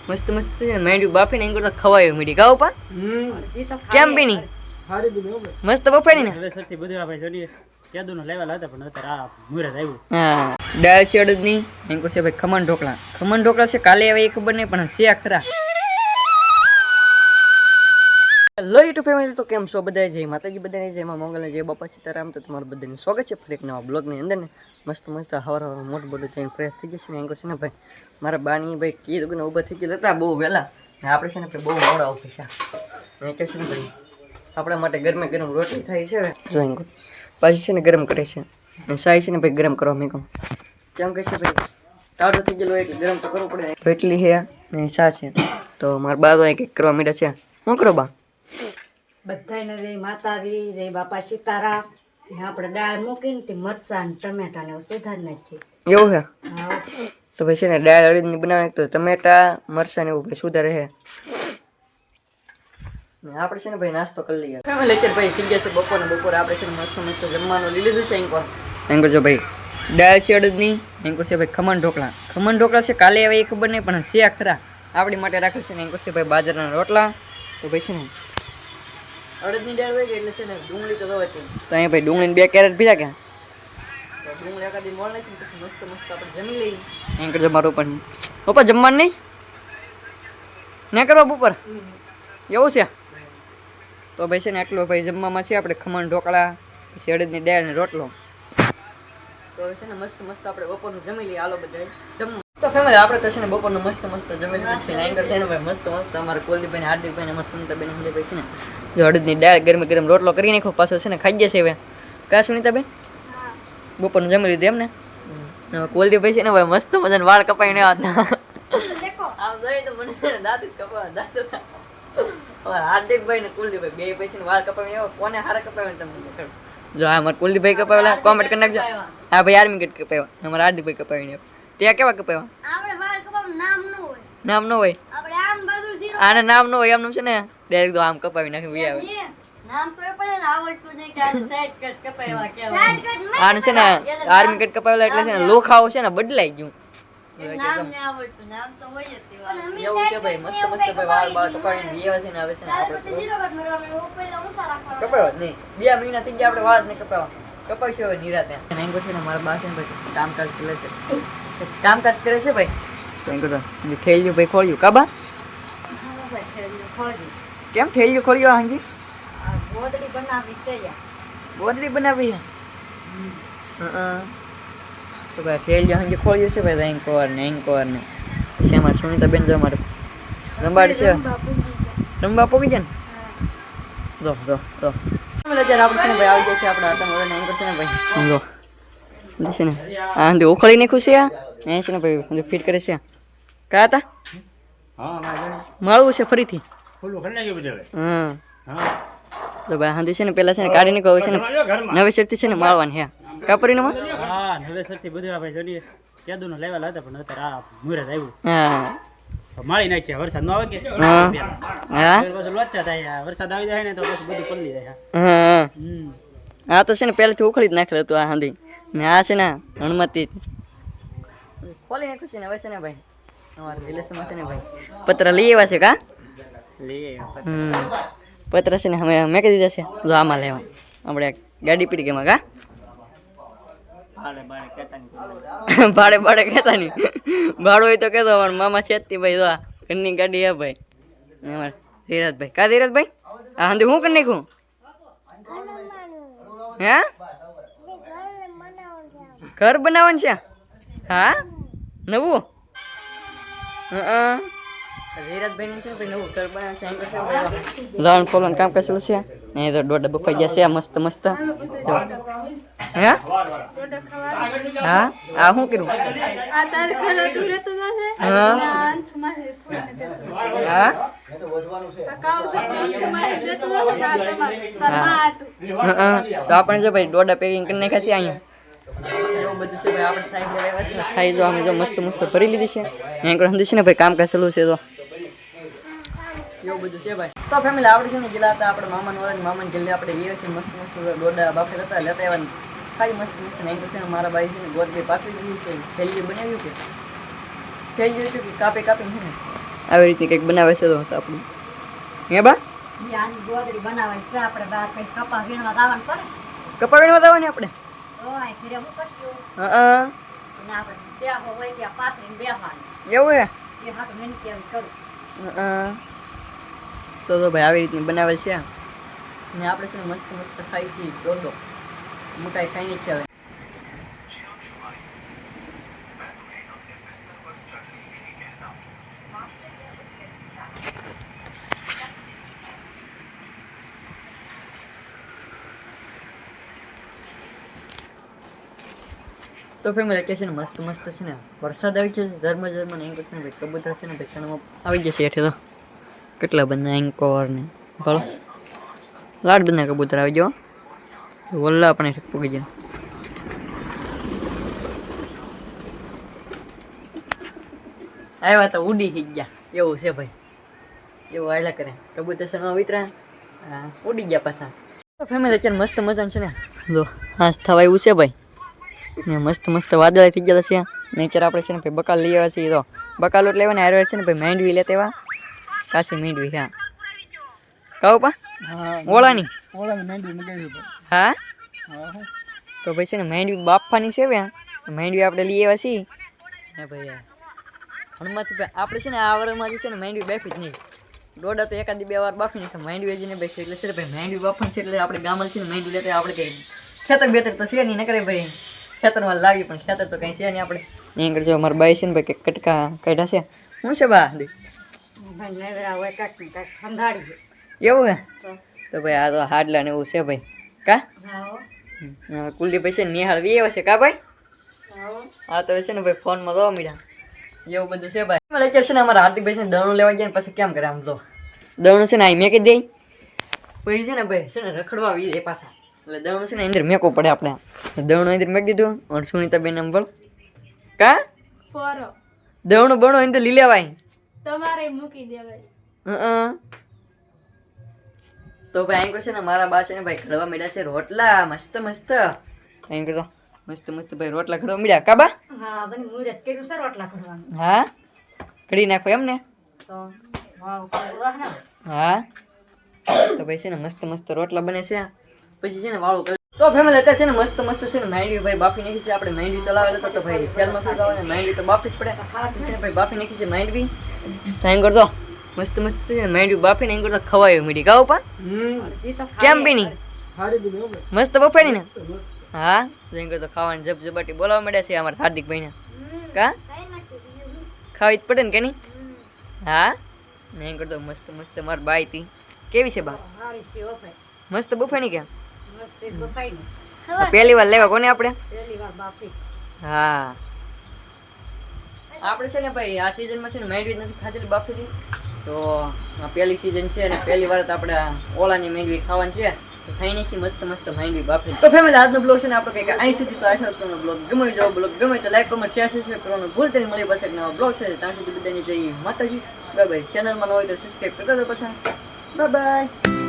મસ્ત મસ્ત છે ને માંડ્યું બાફીને એમ કરતા ખવાય મીડી ગાવ પા કેમ પીની મસ્ત બફાડી ને હવે સરથી બધું આપણે જોડીએ કેદુનો લેવલ હતા પણ અત્યારે આ મુરત આવ્યું. હા દાળ છે અડદની એમ કરશે ભાઈ ખમણ ઢોકળા છે કાલે આવે એ ખબર નહીં પણ છે ખરા. હેલો યુટ્યુબ ફેમિલી, તો કેમ છો બધા? જય માતાજી બધાને, જય માં મંગલ, જય બાપા સીતારામ. તો તમારું બધાનું સ્વાગત છે ફરી એક નવા બ્લોગની અંદર ને. મસ્ત હવાર મોટું બધું થઈને ફ્રેશ થઈ જશે ને એમ કરશે ને ભાઈ મારા બાની ભાઈ કીધું કે ઊભા થઈ ગયા હતા બહુ વહેલા ને આપણે છે ને બહુ મોડા ઉઠે છે એ કહે છે ને ભાઈ આપણા માટે ગરમે ગરમ રોટલી થાય છે જો એમ પાછી છે ને ગરમ કરે છે અને સાઈ છે ને ભાઈ ગરમ કરવા મેં કહું કેમ કહે છે ભાઈ ટાઢો થઈ ગયેલો એટલે ગરમ તો કરવું પડે. રોટલી છે ને સા છે તો મારા બા તો કંઈક કરવા માંડ્યા છે. શું કરો બા? બધાને જય માતાજી, જય બાપા સીતારામ. આપણે દાળ મૂકીને તે મરચાં ને ટમેટા ને સુધાર નાખીએ. એવું છે હા તો ભાઈ છે ને દાળ અડદની બનાવવાની તો ટમેટા મરચાં ને એવું ભાઈ સુધારે છે. આપણે છે ને ભાઈ નાસ્તો કરી લઈએ. અત્યારે ભાઈ થઈ ગયા છે બપોરે આપણે છે ને મસ્ત જમવાનું લઈ લીધું છે. એમ કરજો ભાઈ દાળ છે અડદની એમ કરશે ભાઈ ખમણ ઢોકળા છે કાલે આવે એ ખબર નહીં પણ છે ખરા આપણી માટે રાખે છે ને એમ કરશે ભાઈ બાજરાના રોટલા. તો ભાઈ છે ને અડદની દાળ હોય એટલે છે ને ડુંગળી તો હોય તો અહીંયા ભાઈ ડુંગળીને 2 કેરેટ ભીજા ક્યાં તો ડુંગળી એકાદી મોળ નાખીને પછી મસ્ત આપણે જમી લઈએ. એમ કરજો મારું પણ પપ્પા જમવાનું નહીં ના કરવા બપોર એવું છે તો ભાઈ છે ને એટલું ભાઈ જમવામાં છે આપણે ખમણ ઢોકળા પછી અડદની દાળ ને રોટલો. તો હવે છે ને મસ્ત આપણે બપોરનું જમી લઈએ. હાલો બધા જમવું તો ફેમિલી આપણે તો છે ને બપોરનું મસ્ત જમી લીધું છે ને એંગર છે ને ભાઈ મસ્ત અમારે કોલીભાઈ હાર્દિકભાઈ અમારે સુનિતાબેન ભાઈ છે ને જો અડદની દાળ ગરમ રોટલો કરી નાખો પાછો છે ને ખાઈ જશે હવે કા સુનિતાબેન બપોરનું જમી લીધું એમ ને. કોલદીપભાઈ છે ને ભાઈ મસ્ત મજાના વાળ કપાઈને આવતા આમ જોઈએ તો મને છે ને દાંત જ કપાવા દાંત હાર્દિકભાઈ ને કુલદીપભાઈ બે ભાઈ છે ને વાળ કપાવીને આવો કોને હારા કપાવીને તમને દેખાડું. જો આ મારા કુલદીપભાઈ કપાવેલા કોમેન્ટ કરી નાખજો. હા ભાઈ આર્મી ગેટ કપાવ્યા અમારા હાર્દિકભાઈ કપાવીને ત્યાં કેવા કપાવ્યા નામ ન હોય આને નામ ન હોય એમનું છે ને ડાયરેક્ટ આમ કપાવી નાખી આવે આને છે ને આર્મી કટ કપાવેલા એટલે છે ને લોખાઓ છે ને બદલાઈ ગયું એવું છે ભાઈ મસ્ત ભાઈ વાળ કપાવીને બે છે ને આવે છે ને આપણે કપાવ્યા નહીં 2 મહિના થઈ ગયા આપણે વાળ નહીં કપાવશું હવે નિરાતે. મેંગો છે ને મારા બા છે ને ભાઈ કામકાજ કરે છે ભાઈ ઠેલ્યું ભાઈ ખોલ્યું કાબા કેમ ઠેલ્યું ખોલ્યું હાંજી ગોદડી બનાવી છે તો ભાઈ ઠેલ્યું હાંજી ખોલ્યું છે ભાઈ એન્કોર ને પછી અમારે સુનિતાબેન જો અમારે રંબાડ છે રંબા પોગી જાય ને અત્યારે આપણે છે ને ભાઈ આવી જશે આપણા હાથમાં એન્કોર છે ને ભાઈ જો છે ને આ હંધી ઉખળી નાખ્યું છે એ છે ને ભાઈ ફિટ કરે છે કયા હતા મળવું છે ફરીથી તો ભાઈ હાંધી છે ને પેલા છે ને કાઢી નીકળવું છે ને નવેસરથી છે ને માળવાની હે કાપરીનો હા નવેસરથી બધું આપણે જોડીએ કેદુનો લેવલ હતા પણ અત્યારે આ મુરત આવ્યું. હા માળી નાખ્યા વરસાદ ન આવે કે હા પછી લોચા થાય વરસાદ આવી જાય ને તો પછી બધું પલળી જાય. હા આ તો છે ને પહેલાથી ઉખડી જ નાખેલું હતું આ હાંધી ને આ છે ને હનુમતી ખોલી નાખ્યું છે ને હવે છે ને ભાઈ અમારા રિલેશનમાં છે ને ભાઈ પત્ર લઈ આવ્યા છે કા પત્ર છે ને અમે મેકી દીધા છે જો આમાં લેવા આપણે ગાડી પીડી ગેમાં કા ભાડે કહેતા નહીં ભાડું હોય તો કહેતો અમારા મામા છે ભાઈ જો ઘરની ગાડી હે ભાઈ અમારા ધીરજભાઈ કા ધીરજભાઈ આ હાંધી હું કરી નાખ્યું હે ઘર બનાવવાનું છે હા નવું ધીરજભાઈ છે ભાઈ નવું ઘર બનાવવાનું છે લોન ફોલોન કામ કરેલું છે અહીં તો દોડા બફાઈ ગયા છે મસ્ત હે હા આ શું કર્યું તો આપણે જો ભાઈ દોડા પેકિંગ કરી નાખ્યા છે અહીંયા એવું બધું છે ભાઈ આપણે સાઈડ લેવા છે સાઈડ જો અમે જો મસ્ત ભરી લીધી છે અહીં કોઈ છે ને ભાઈ કામ કરેલું છે તો એવું બધું છે ભાઈ. તો ફેમિલી આપણે છે ને ગયેલા હતા આપણે મામાને ગયેલા આપણે એ છે મસ્ત દોડા બાફે હતા લેતા આવ્યા ખાઈ મસ્ત ને છે ને મારા ભાઈ છે ને ગોદડી પાથરી દીધી છે થેલી બનાવ્યું કે કાપી છે ને આવી રીતે કંઈક બનાવે છે તો આપણું હે બા ઈ આની ગોદડી બનાવવાની છે આપણે બહાર કઈ કપા વીણવા જવાનું છે ને કપા વીણવા જવાની આપણે તો આ ઘરે હું કરશું હા અને આપણે બેહો હોય ત્યાં પાથરીને બેહવાનું એવું હે એ હાટું મેં કેવી કરું તો ભાઈ આવી રીતની બનાવેલ છે ને આપણે છે ને મસ્ત મસ્ત ખાઈ છીએ દોડો મકાઈ ખાઈને છે હવે તો ફેમિલી કે છે ને મસ્ત મસ્ત છે ને વરસાદ આવી ગયો છે ઝરમર ને એમ છે ને ભાઈ કબૂતર છે ને ભાઈ સણમાં આવી જશે હેઠે તો કેટલા બધા એન્કોર ને ભલો લાડ બધા કબૂતર આવી ગયો વલ્લા પણ હેઠે પૂગી ગયા આવ્યા તો ઉડી ગયા એવું છે ભાઈ એવું આયલા કરે કબૂતર સણમાં વિતરા હા ઉડી ગયા પાછા તો ફેમિલી અત્યારે મસ્ત મજાનું છે ને લો હાસ થવા આવ્યું છે ભાઈ ને મસ્ત મસ્ત વાદળા થઈ ગયા છે ને અત્યારે આપણે છે ને ભાઈ બકાલ લઈ આવ્યા છીએ તો બકાલ એટલે લેવાને હારે છે ને ભાઈ માંડવી લેતા એવા કાશી માંડવી હા કહું પા ઓળાની હા તો ભાઈ છે ને માંડવી બાફવાની છે માંડવી આપણે લઈ આવ્યા છીએ ને ભાઈ હણમાંથી ભાઈ આપણે છે ને આ વરમાંથી છે ને માંડવી બાફી જ નહીં દોડા તો એકાદી 2 વાર બાફી નાખે માંડવી હજી ને ભાઈ એટલે છે ભાઈ માંડવી બાફવાની છે એટલે આપણે ગામમાં છે ને માંડવી લેતા આપણે કંઈ ખેતર બેતર તો છે નહીં ન કરે ભાઈ ખેતરમાં લાવી પણ ખેતર તો કંઈ છે નહીં આપણે નહીં કરજો અમારા બાઈ છે ને ભાઈ કંઈક કટકા કાઢ્યા છે શું છે બા નેવરા હોય કાંઈક કાંઈક ઠંડાડી એવું હે તો ભાઈ આ તો હાડલા ને એવું છે ભાઈ કા હા કુલદીપ છે નિહાળ વી આવે છે કા ભાઈ હા હા તો છે ને ભાઈ ફોનમાં દો મીડા એવું બધું છે ભાઈ અત્યારે છે ને અમારા હાર્દિકભાઈ છે ને દણું લેવા ગયા ને પછી કેમ કરે આમ તો દણું છે ને અહીં મેકી દઈ પછી છે ને ભાઈ છે ને રખડવા આવી એ પાછા એટલે દણું છે ને અંદર મેકવું પડે આપણે દણું અંદર મેકી દીધું અને સુનીતાબેન આમ બોલ કા ફોરો દણું બણું અંદર લઈ લેવાય તમારે મૂકી દેવાય તો ભાઈ અહીં છે ને મારા બા છે ને ભાઈ ઘડવા મીડા છે રોટલા મસ્ત મસ્ત અહીં તો મસ્ત મસ્ત ભાઈ રોટલા ઘડવા મીડા કાબા હા બની મુરત કર્યું સર રોટલા કરવાનું હા ઘડી નાખો એમ ને તો વાવ કરવા ને હા તો ભાઈ છે ને મસ્ત મસ્ત રોટલા બને છે પછી છે ને વાળું કરે તો ફેમિલી અત્યારે છે ને મસ્ત મસ્ત છે ને માંડવી ભાઈ બાફી નાખી છે આપણે માંડવી તલાવેલ હતો તો ભાઈ તેલમાં શું આવે ને માંડવી તો બાફી જ પડે છે ને ભાઈ બાફી નાખી છે માંડવી તો એમ કરતો મસ્ત મસ્ત છે ને માંડવી બાફીને એમ કરતો ખવાય મીડી ગાવ પા કેમ પીની મસ્ત બફાડી ને હા તો એમ કરતો ખાવાની જબજબાટી બોલાવવા માંડ્યા છે અમારા હાર્દિકભાઈને કા ખાવી જ પડે ને કે નહીં હા ને એમ કરતો મસ્ત મસ્ત મારી બાઈ હતી કેવી છે બા હારી છે ઓ ભાઈ મસ્ત બફાણી કે મસ્ત બફાઈ ને પહેલી વાર લેવા કોને આપણે પહેલી વાર બાફી હા આપણે છે ને ભાઈ આ સિઝનમાં છે ને માંડવી નથી ખાધેલી બાફેલી તો આ પહેલી સિઝન છે અને પહેલી વાર તો આપણે ઓળાની માંડવી ખાવાની છે તો ખાઈ નાખી મસ્ત મસ્ત માંડવી બાફેલી તો ફેમિલી આજનો બ્લોગ છે ને આપણે કંઈક અહીં સુધી તો આશા તમને બ્લોગ ગમે જાવ બ્લોગ ગમે તો લાઈક કમેન્ટ શેર કરવાનું ભૂલતા મળી પાસે નવા બ્લોગ છે ત્યાં સુધી બધાની જય માતાજી બાય બાય ચેનલમાં ન હોય તો સબસ્ક્રાઈબ કરતા તો પછી બાય બાય